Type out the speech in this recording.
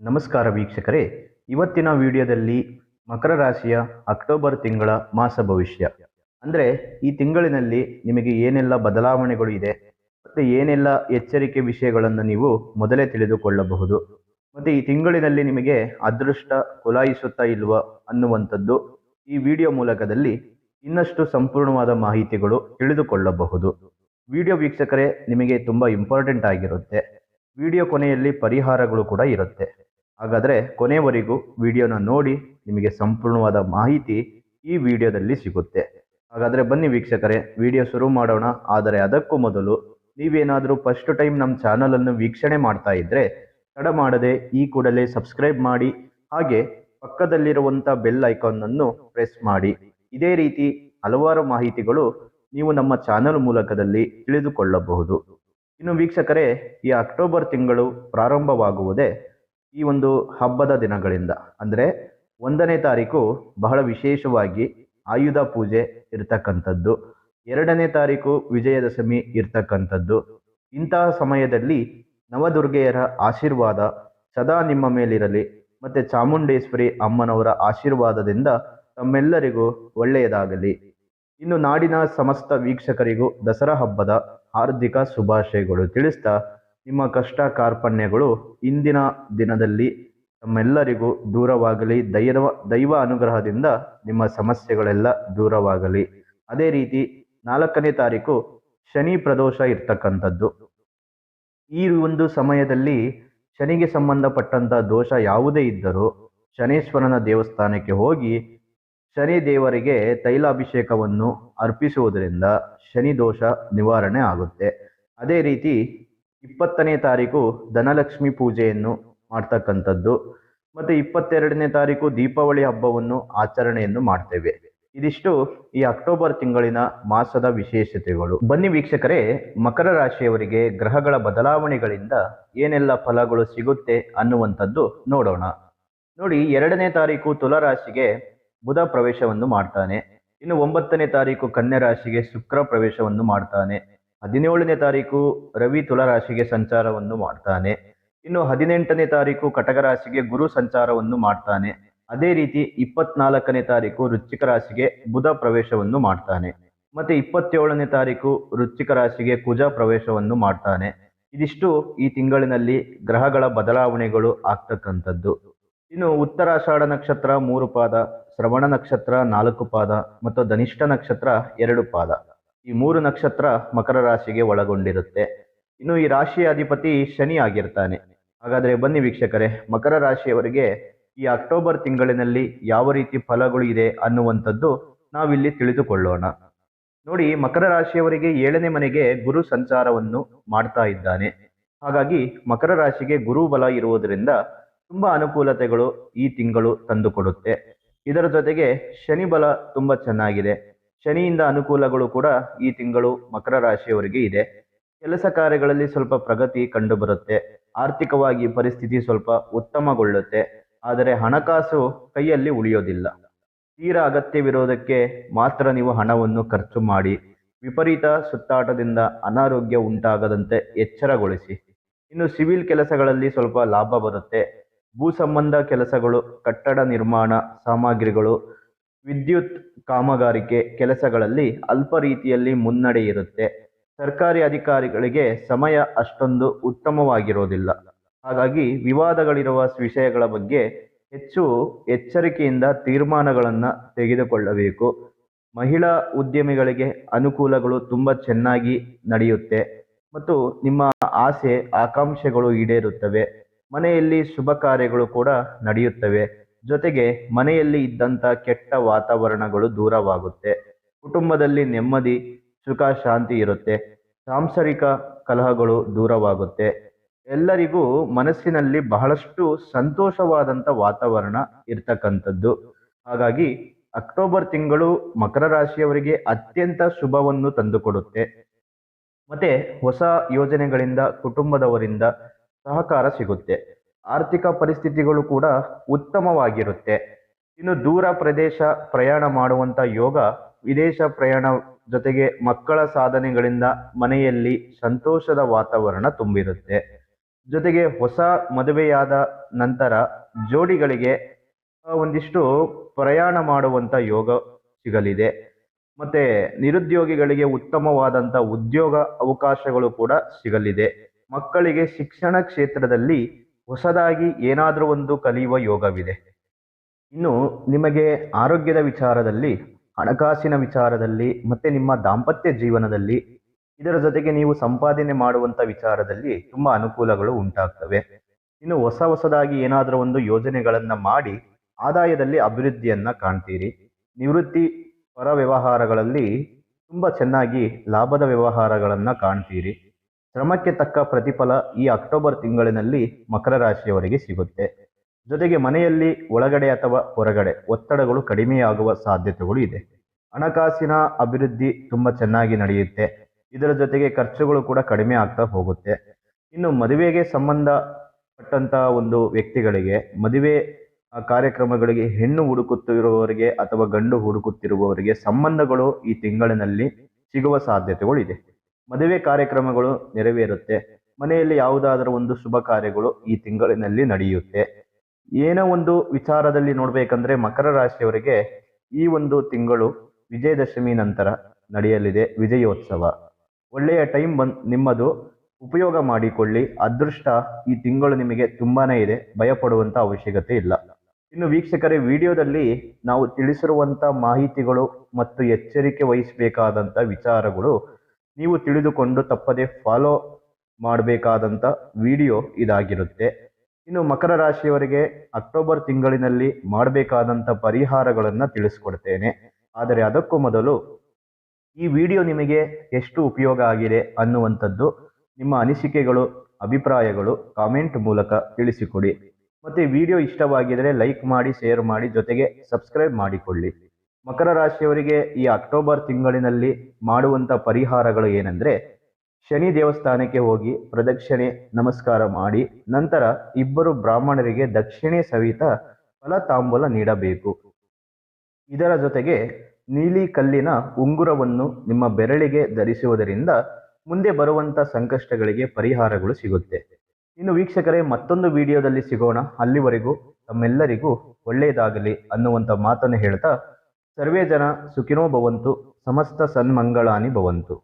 ನಮಸ್ಕಾರ ವೀಕ್ಷಕರೇ. ಇವತ್ತಿನ ವಿಡಿಯೋದಲ್ಲಿ ಮಕರ ರಾಶಿಯ ಅಕ್ಟೋಬರ್ ತಿಂಗಳ ಮಾಸ ಭವಿಷ್ಯ ಅಂದರೆ ಈ ತಿಂಗಳಿನಲ್ಲಿ ನಿಮಗೆ ಏನೆಲ್ಲ ಬದಲಾವಣೆಗಳು ಇದೆ ಮತ್ತು ಏನೆಲ್ಲ ಎಚ್ಚರಿಕೆ ವಿಷಯಗಳನ್ನು ನೀವು ಮೊದಲೇ ತಿಳಿದುಕೊಳ್ಳಬಹುದು ಮತ್ತು ಈ ತಿಂಗಳಿನಲ್ಲಿ ನಿಮಗೆ ಅದೃಷ್ಟ ಕುಲಾಯಿಸುತ್ತಾ ಇಲ್ವಾ ಅನ್ನುವಂಥದ್ದು ಈ ವಿಡಿಯೋ ಮೂಲಕದಲ್ಲಿ ಇನ್ನಷ್ಟು ಸಂಪೂರ್ಣವಾದ ಮಾಹಿತಿಗಳು ತಿಳಿದುಕೊಳ್ಳಬಹುದು. ವಿಡಿಯೋ ವೀಕ್ಷಕರೇ ನಿಮಗೆ ತುಂಬ ಇಂಪಾರ್ಟೆಂಟ್ ಆಗಿರುತ್ತೆ. ವಿಡಿಯೋ ಕೊನೆಯಲ್ಲಿ ಪರಿಹಾರಗಳು ಕೂಡ ಇರುತ್ತೆ. ಹಾಗಾದರೆ ಕೊನೆಯವರೆಗೂ ವಿಡಿಯೋನ ನೋಡಿ, ನಿಮಗೆ ಸಂಪೂರ್ಣವಾದ ಮಾಹಿತಿ ಈ ವಿಡಿಯೋದಲ್ಲಿ ಸಿಗುತ್ತೆ. ಹಾಗಾದರೆ ಬನ್ನಿ ವೀಕ್ಷಕರೇ, ವಿಡಿಯೋ ಶುರು ಮಾಡೋಣ. ಆದರೆ ಅದಕ್ಕೂ ಮೊದಲು ನೀವೇನಾದರೂ ಫಸ್ಟ್ ಟೈಮ್ ನಮ್ಮ ಚಾನಲನ್ನು ವೀಕ್ಷಣೆ ಮಾಡ್ತಾ ಇದ್ದರೆ ತಡ ಮಾಡದೆ ಈ ಕೂಡಲೇ ಸಬ್ಸ್ಕ್ರೈಬ್ ಮಾಡಿ, ಹಾಗೆ ಪಕ್ಕದಲ್ಲಿರುವಂಥ ಬೆಲ್ ಐಕಾನನ್ನು ಪ್ರೆಸ್ ಮಾಡಿ. ಇದೇ ರೀತಿ ಹಲವಾರು ಮಾಹಿತಿಗಳು ನೀವು ನಮ್ಮ ಚಾನಲ್ ಮೂಲಕದಲ್ಲಿ ತಿಳಿದುಕೊಳ್ಳಬಹುದು. ಇನ್ನು ವೀಕ್ಷಕರೇ, ಈ ಅಕ್ಟೋಬರ್ ತಿಂಗಳು ಪ್ರಾರಂಭವಾಗುವುದೇ ಈ ಒಂದು ಹಬ್ಬದ ದಿನಗಳಿಂದ. ಅಂದರೆ 1ನೇ ತಾರೀಕು ಬಹಳ ವಿಶೇಷವಾಗಿ ಆಯುಧ ಪೂಜೆ ಇರ್ತಕ್ಕಂಥದ್ದು, 2ನೇ ತಾರೀಕು ವಿಜಯದಶಮಿ ಇರ್ತಕ್ಕಂಥದ್ದು. ಇಂತಹ ಸಮಯದಲ್ಲಿ ನವದುರ್ಗೆಯರ ಆಶೀರ್ವಾದ ಸದಾ ನಿಮ್ಮ ಮೇಲಿರಲಿ ಮತ್ತು ಚಾಮುಂಡೇಶ್ವರಿ ಅಮ್ಮನವರ ಆಶೀರ್ವಾದದಿಂದ ತಮ್ಮೆಲ್ಲರಿಗೂ ಒಳ್ಳೆಯದಾಗಲಿ. ಇನ್ನು ನಾಡಿನ ಸಮಸ್ತ ವೀಕ್ಷಕರಿಗೂ ದಸರಾ ಹಬ್ಬದ ಹಾರ್ದಿಕ ಶುಭಾಶಯಗಳು ತಿಳಿಸ್ತಾ, ನಿಮ್ಮ ಕಷ್ಟ ಕಾರ್ಪಣ್ಯಗಳು ಇಂದಿನ ದಿನದಲ್ಲಿ ತಮ್ಮೆಲ್ಲರಿಗೂ ದೂರವಾಗಲಿ. ದೈವ ಅನುಗ್ರಹದಿಂದ ನಿಮ್ಮ ಸಮಸ್ಯೆಗಳೆಲ್ಲ ದೂರವಾಗಲಿ. ಅದೇ ರೀತಿ 4ನೇ ತಾರೀಕು ಶನಿ ಪ್ರದೋಷ ಇರ್ತಕ್ಕಂಥದ್ದು. ಈ ಒಂದು ಸಮಯದಲ್ಲಿ ಶನಿಗೆ ಸಂಬಂಧಪಟ್ಟಂಥ ದೋಷ ಯಾವುದೇ ಇದ್ದರೂ ಶನೇಶ್ವರನ ದೇವಸ್ಥಾನಕ್ಕೆ ಹೋಗಿ ಶನಿ ದೇವರಿಗೆ ತೈಲಾಭಿಷೇಕವನ್ನು ಅರ್ಪಿಸುವುದರಿಂದ ಶನಿ ದೋಷ ನಿವಾರಣೆ ಆಗುತ್ತೆ. ಅದೇ ರೀತಿ 20ನೇ ತಾರೀಕು ಧನಲಕ್ಷ್ಮಿ ಪೂಜೆಯನ್ನು ಮಾಡ್ತಕ್ಕಂಥದ್ದು ಮತ್ತು 22ನೇ ತಾರೀಕು ದೀಪಾವಳಿ ಹಬ್ಬವನ್ನು ಆಚರಣೆಯನ್ನು ಮಾಡ್ತೇವೆ. ಇದಿಷ್ಟು ಈ ಅಕ್ಟೋಬರ್ ತಿಂಗಳಿನ ಮಾಸದ ವಿಶೇಷತೆಗಳು. ಬನ್ನಿ ವೀಕ್ಷಕರೇ, ಮಕರ ರಾಶಿಯವರಿಗೆ ಗ್ರಹಗಳ ಬದಲಾವಣೆಗಳಿಂದ ಏನೆಲ್ಲ ಫಲಗಳು ಸಿಗುತ್ತೆ ಅನ್ನುವಂಥದ್ದು ನೋಡೋಣ. ನೋಡಿ, 2ನೇ ತಾರೀಕು ತುಲಾರಾಶಿಗೆ ಬುಧ ಪ್ರವೇಶವನ್ನು ಮಾಡ್ತಾನೆ. ಇನ್ನು 9ನೇ ತಾರೀಕು ಕನ್ಯಾ ರಾಶಿಗೆ ಶುಕ್ರ ಪ್ರವೇಶವನ್ನು ಮಾಡ್ತಾನೆ. 17ನೇ ತಾರೀಕು ರವಿ ತುಲಾರಾಶಿಗೆ ಸಂಚಾರವನ್ನು ಮಾಡ್ತಾನೆ. ಇನ್ನು 18ನೇ ತಾರೀಕು ಕಟಕ ರಾಶಿಗೆ ಗುರು ಸಂಚಾರವನ್ನು ಮಾಡ್ತಾನೆ. ಅದೇ ರೀತಿ 24ನೇ ತಾರೀಕು ವೃಶ್ಚಿಕ ರಾಶಿಗೆ ಬುಧ ಪ್ರವೇಶವನ್ನು ಮಾಡ್ತಾನೆ ಮತ್ತು 27ನೇ ತಾರೀಕು ವೃಶ್ಚಿಕ ರಾಶಿಗೆ ಕುಜ ಪ್ರವೇಶವನ್ನು ಮಾಡ್ತಾನೆ. ಇದಿಷ್ಟು ಈ ತಿಂಗಳಿನಲ್ಲಿ ಗ್ರಹಗಳ ಬದಲಾವಣೆಗಳು ಆಗ್ತಕ್ಕಂಥದ್ದು. ಇನ್ನು ಉತ್ತರಾಷಾಢ ನಕ್ಷತ್ರ 3 ಪಾದ, ಶ್ರವಣ ನಕ್ಷತ್ರ 4 ಪಾದ ಮತ್ತು ಧನಿಷ್ಠ ನಕ್ಷತ್ರ 2 ಪಾದ, ಈ 3 ನಕ್ಷತ್ರ ಮಕರ ರಾಶಿಗೆ ಒಳಗೊಂಡಿರುತ್ತೆ. ಇನ್ನು ಈ ರಾಶಿಯ ಅಧಿಪತಿ ಶನಿ ಆಗಿರ್ತಾನೆ. ಹಾಗಾದರೆ ಬನ್ನಿ ವೀಕ್ಷಕರೇ, ಮಕರ ರಾಶಿಯವರಿಗೆ ಈ ಅಕ್ಟೋಬರ್ ತಿಂಗಳಿನಲ್ಲಿ ಯಾವ ರೀತಿ ಫಲಗಳು ಇದೆ ಅನ್ನುವಂಥದ್ದು ನಾವಿಲ್ಲಿ ತಿಳಿದುಕೊಳ್ಳೋಣ. ನೋಡಿ, ಮಕರ ರಾಶಿಯವರಿಗೆ 7ನೇ ಮನೆಗೆ ಗುರು ಸಂಚಾರವನ್ನು ಮಾಡ್ತಾ ಇದ್ದಾನೆ. ಹಾಗಾಗಿ ಮಕರ ರಾಶಿಗೆ ಗುರು ಬಲ ಇರುವುದರಿಂದ ತುಂಬ ಅನುಕೂಲತೆಗಳು ಈ ತಿಂಗಳು ತಂದುಕೊಡುತ್ತೆ. ಇದರ ಜೊತೆಗೆ ಶನಿ ಬಲ ತುಂಬ ಚೆನ್ನಾಗಿದೆ. ಶನಿಯಿಂದ ಅನುಕೂಲಗಳು ಕೂಡ ಈ ತಿಂಗಳು ಮಕರ ರಾಶಿಯವರಿಗೆ ಇದೆ. ಕೆಲಸ ಕಾರ್ಯಗಳಲ್ಲಿ ಸ್ವಲ್ಪ ಪ್ರಗತಿ ಕಂಡುಬರುತ್ತೆ. ಆರ್ಥಿಕವಾಗಿ ಪರಿಸ್ಥಿತಿ ಸ್ವಲ್ಪ ಉತ್ತಮಗೊಳ್ಳುತ್ತೆ. ಆದರೆ ಹಣಕಾಸು ಕೈಯಲ್ಲಿ ಉಳಿಯೋದಿಲ್ಲ. ತೀರಾ ಅಗತ್ಯವಿರೋದಕ್ಕೆ ಮಾತ್ರ ನೀವು ಹಣವನ್ನು ಖರ್ಚು ಮಾಡಿ. ವಿಪರೀತ ಸುತ್ತಾಟದಿಂದ ಅನಾರೋಗ್ಯ ಉಂಟಾಗದಂತೆ ಎಚ್ಚರಗೊಳಿಸಿ. ಇನ್ನು ಸಿವಿಲ್ ಕೆಲಸಗಳಲ್ಲಿ ಸ್ವಲ್ಪ ಲಾಭ ಬರುತ್ತೆ. ಭೂ ಸಂಬಂಧ ಕೆಲಸಗಳು, ಕಟ್ಟಡ ನಿರ್ಮಾಣ ಸಾಮಗ್ರಿಗಳು, ವಿದ್ಯುತ್ ಕಾಮಗಾರಿಕೆ ಕೆಲಸಗಳಲ್ಲಿ ಅಲ್ಪ ರೀತಿಯಲ್ಲಿ ಮುನ್ನಡೆ ಇರುತ್ತೆ. ಸರ್ಕಾರಿ ಅಧಿಕಾರಿಗಳಿಗೆ ಸಮಯ ಅಷ್ಟೊಂದು ಉತ್ತಮವಾಗಿರೋದಿಲ್ಲ. ಹಾಗಾಗಿ ವಿವಾದಗಳಿರುವ ವಿಷಯಗಳ ಬಗ್ಗೆ ಹೆಚ್ಚು ಎಚ್ಚರಿಕೆಯಿಂದ ತೀರ್ಮಾನಗಳನ್ನು ತೆಗೆದುಕೊಳ್ಳಬೇಕು. ಮಹಿಳಾ ಉದ್ಯಮಿಗಳಿಗೆ ಅನುಕೂಲಗಳು ತುಂಬ ಚೆನ್ನಾಗಿ ನಡೆಯುತ್ತೆ ಮತ್ತು ನಿಮ್ಮ ಆಸೆ ಆಕಾಂಕ್ಷೆಗಳು ಈಡೇರುತ್ತವೆ. ಮನೆಯಲ್ಲಿ ಶುಭ ಕಾರ್ಯಗಳು ಕೂಡ ನಡೆಯುತ್ತವೆ. ಜೊತೆಗೆ ಮನೆಯಲ್ಲಿ ಇದ್ದಂಥ ಕೆಟ್ಟ ವಾತಾವರಣಗಳು ದೂರವಾಗುತ್ತೆ. ಕುಟುಂಬದಲ್ಲಿ ನೆಮ್ಮದಿ, ಸುಖ, ಶಾಂತಿ ಇರುತ್ತೆ. ಸಾಂಸಾರಿಕ ಕಲಹಗಳು ದೂರವಾಗುತ್ತೆ. ಎಲ್ಲರಿಗೂ ಮನಸ್ಸಿನಲ್ಲಿ ಬಹಳಷ್ಟು ಸಂತೋಷವಾದಂಥ ವಾತಾವರಣ ಇರ್ತಕ್ಕಂಥದ್ದು. ಹಾಗಾಗಿ ಅಕ್ಟೋಬರ್ ತಿಂಗಳು ಮಕರ ರಾಶಿಯವರಿಗೆ ಅತ್ಯಂತ ಶುಭವನ್ನು ತಂದುಕೊಡುತ್ತೆ. ಮತ್ತೆ ಹೊಸ ಯೋಜನೆಗಳಿಂದ ಕುಟುಂಬದವರಿಂದ ಸಹಕಾರ ಸಿಗುತ್ತೆ. ಆರ್ಥಿಕ ಪರಿಸ್ಥಿತಿಗಳು ಕೂಡ ಉತ್ತಮವಾಗಿರುತ್ತೆ. ಇನ್ನು ದೂರ ಪ್ರದೇಶ ಪ್ರಯಾಣ ಮಾಡುವಂಥ ಯೋಗ, ವಿದೇಶ ಪ್ರಯಾಣ, ಜೊತೆಗೆ ಮಕ್ಕಳ ಸಾಧನೆಗಳಿಂದ ಮನೆಯಲ್ಲಿ ಸಂತೋಷದ ವಾತಾವರಣ ತುಂಬಿರುತ್ತೆ. ಜೊತೆಗೆ ಹೊಸ ಮದುವೆಯಾದ ನಂತರ ಜೋಡಿಗಳಿಗೆ ಒಂದಿಷ್ಟು ಪ್ರಯಾಣ ಮಾಡುವಂಥ ಯೋಗ ಸಿಗಲಿದೆ. ಮತ್ತೆ ನಿರುದ್ಯೋಗಿಗಳಿಗೆ ಉತ್ತಮವಾದಂಥ ಉದ್ಯೋಗ ಅವಕಾಶಗಳು ಕೂಡ ಸಿಗಲಿದೆ. ಮಕ್ಕಳಿಗೆ ಶಿಕ್ಷಣ ಕ್ಷೇತ್ರದಲ್ಲಿ ಹೊಸದಾಗಿ ಏನಾದರೂ ಒಂದು ಕಲಿಯುವ ಯೋಗವಿದೆ. ಇನ್ನು ನಿಮಗೆ ಆರೋಗ್ಯದ ವಿಚಾರದಲ್ಲಿ, ಹಣಕಾಸಿನ ವಿಚಾರದಲ್ಲಿ, ಮತ್ತೆ ನಿಮ್ಮ ದಾಂಪತ್ಯ ಜೀವನದಲ್ಲಿ, ಇದರ ಜೊತೆಗೆ ನೀವು ಸಂಪಾದನೆ ಮಾಡುವಂಥ ವಿಚಾರದಲ್ಲಿ ತುಂಬ ಅನುಕೂಲಗಳು ಉಂಟಾಗ್ತವೆ. ಇನ್ನು ಹೊಸದಾಗಿ ಏನಾದರೂ ಒಂದು ಯೋಜನೆಗಳನ್ನು ಮಾಡಿ ಆದಾಯದಲ್ಲಿ ಅಭಿವೃದ್ಧಿಯನ್ನ ಕಾಣ್ತೀರಿ. ನಿವೃತ್ತಿ ಪರ ವ್ಯವಹಾರಗಳಲ್ಲಿ ತುಂಬ ಚೆನ್ನಾಗಿ ಲಾಭದ ವ್ಯವಹಾರಗಳನ್ನು ಕಾಣ್ತೀರಿ. ಶ್ರಮಕ್ಕೆ ತಕ್ಕ ಪ್ರತಿಫಲ ಈ ಅಕ್ಟೋಬರ್ ತಿಂಗಳಿನಲ್ಲಿ ಮಕರ ರಾಶಿಯವರಿಗೆ ಸಿಗುತ್ತೆ. ಜೊತೆಗೆ ಮನೆಯಲ್ಲಿ ಒಳಗಡೆ ಅಥವಾ ಹೊರಗಡೆ ಒತ್ತಡಗಳು ಕಡಿಮೆಯಾಗುವ ಸಾಧ್ಯತೆಗಳು ಇದೆ. ಹಣಕಾಸಿನ ಅಭಿವೃದ್ಧಿ ತುಂಬ ಚೆನ್ನಾಗಿ ನಡೆಯುತ್ತೆ. ಇದರ ಜೊತೆಗೆ ಖರ್ಚುಗಳು ಕೂಡ ಕಡಿಮೆ ಆಗ್ತಾ ಹೋಗುತ್ತೆ. ಇನ್ನು ಮದುವೆಗೆ ಸಂಬಂಧಪಟ್ಟಂತ ಒಂದು ವ್ಯಕ್ತಿಗಳಿಗೆ, ಮದುವೆ ಕಾರ್ಯಕ್ರಮಗಳಿಗೆ ಹೆಣ್ಣು ಹುಡುಕುತ್ತಿರುವವರಿಗೆ ಅಥವಾ ಗಂಡು ಹುಡುಕುತ್ತಿರುವವರಿಗೆ ಸಂಬಂಧಗಳು ಈ ತಿಂಗಳಿನಲ್ಲಿ ಸಿಗುವ ಸಾಧ್ಯತೆಗಳು ಇದೆ. ಮದುವೆ ಕಾರ್ಯಕ್ರಮಗಳು ನೆರವೇರುತ್ತೆ. ಮನೆಯಲ್ಲಿ ಯಾವುದಾದರೂ ಒಂದು ಶುಭ ಕಾರ್ಯಗಳು ಈ ತಿಂಗಳಿನಲ್ಲಿ ನಡೆಯುತ್ತೆ. ಏನೋ ಒಂದು ವಿಚಾರದಲ್ಲಿ ನೋಡ್ಬೇಕಂದ್ರೆ ಮಕರ ರಾಶಿಯವರಿಗೆ ಈ ಒಂದು ತಿಂಗಳು ವಿಜಯದಶಮಿ ನಂತರ ನಡೆಯಲಿದೆ ವಿಜಯೋತ್ಸವ. ಒಳ್ಳೆಯ ಟೈಮ್ ನಿಮ್ಮದು ಉಪಯೋಗ ಮಾಡಿಕೊಳ್ಳಿ. ಅದೃಷ್ಟ ಈ ತಿಂಗಳು ನಿಮಗೆ ತುಂಬಾನೇ ಇದೆ, ಭಯಪಡುವಂತ ಅವಶ್ಯಕತೆ ಇಲ್ಲ. ಇನ್ನು ವೀಕ್ಷಕರೇ, ವಿಡಿಯೋದಲ್ಲಿ ನಾವು ತಿಳಿಸಿರುವಂತ ಮಾಹಿತಿಗಳು ಮತ್ತು ಎಚ್ಚರಿಕೆ ವಹಿಸಬೇಕಾದಂತ ವಿಚಾರಗಳು ನೀವು ತಿಳಿದುಕೊಂಡು ತಪ್ಪದೆ ಫಾಲೋ ಮಾಡಬೇಕಾದಂತ ವಿಡಿಯೋ ಇದಾಗಿರುತ್ತೆ. ಇನ್ನು ಮಕರ ರಾಶಿಯವರಿಗೆ ಅಕ್ಟೋಬರ್ ತಿಂಗಳಿನಲ್ಲಿ ಮಾಡಬೇಕಾದಂಥ ಪರಿಹಾರಗಳನ್ನು ತಿಳಿಸ್ಕೊಡ್ತೇನೆ. ಆದರೆ ಅದಕ್ಕೂ ಮೊದಲು ಈ ವಿಡಿಯೋ ನಿಮಗೆ ಎಷ್ಟು ಉಪಯೋಗ ಆಗಿದೆ ಅನ್ನುವಂಥದ್ದು ನಿಮ್ಮ ಅನಿಸಿಕೆಗಳು, ಅಭಿಪ್ರಾಯಗಳು ಕಾಮೆಂಟ್ ಮೂಲಕ ತಿಳಿಸಿಕೊಡಿ. ಮತ್ತು ವಿಡಿಯೋ ಇಷ್ಟವಾಗಿದ್ದರೆ ಲೈಕ್ ಮಾಡಿ, ಶೇರ್ ಮಾಡಿ, ಜೊತೆಗೆ ಸಬ್ಸ್ಕ್ರೈಬ್ ಮಾಡಿಕೊಳ್ಳಿ. ಮಕರ ರಾಶಿಯವರಿಗೆ ಈ ಅಕ್ಟೋಬರ್ ತಿಂಗಳಿನಲ್ಲಿ ಮಾಡುವಂಥ ಪರಿಹಾರಗಳು ಏನೆಂದರೆ, ಶನಿ ದೇವಸ್ಥಾನಕ್ಕೆ ಹೋಗಿ ಪ್ರದಕ್ಷಿಣೆ ನಮಸ್ಕಾರ ಮಾಡಿ ನಂತರ ಇಬ್ಬರು ಬ್ರಾಹ್ಮಣರಿಗೆ ದಕ್ಷಿಣೆ ಸಹಿತ ಫಲ ತಾಂಬೂಲ ನೀಡಬೇಕು. ಇದರ ಜೊತೆಗೆ ನೀಲಿ ಕಲ್ಲಿನ ಉಂಗುರವನ್ನು ನಿಮ್ಮ ಬೆರಳಿಗೆ ಧರಿಸುವುದರಿಂದ ಮುಂದೆ ಬರುವಂಥ ಸಂಕಷ್ಟಗಳಿಗೆ ಪರಿಹಾರಗಳು ಸಿಗುತ್ತೆ. ಇನ್ನು ವೀಕ್ಷಕರೇ, ಮತ್ತೊಂದು ವಿಡಿಯೋದಲ್ಲಿ ಸಿಗೋಣ. ಅಲ್ಲಿವರೆಗೂ ತಮ್ಮೆಲ್ಲರಿಗೂ ಒಳ್ಳೆಯದಾಗಲಿ ಅನ್ನುವಂಥ ಮಾತನ್ನು ಹೇಳ್ತಾ, ಸರ್ವೇ ಜನ ಸುಖಿನೋ ಭವಂತು, ಸಮಸ್ತ ಸನ್ಮಂಗಳಾನಿ ಭವಂತು.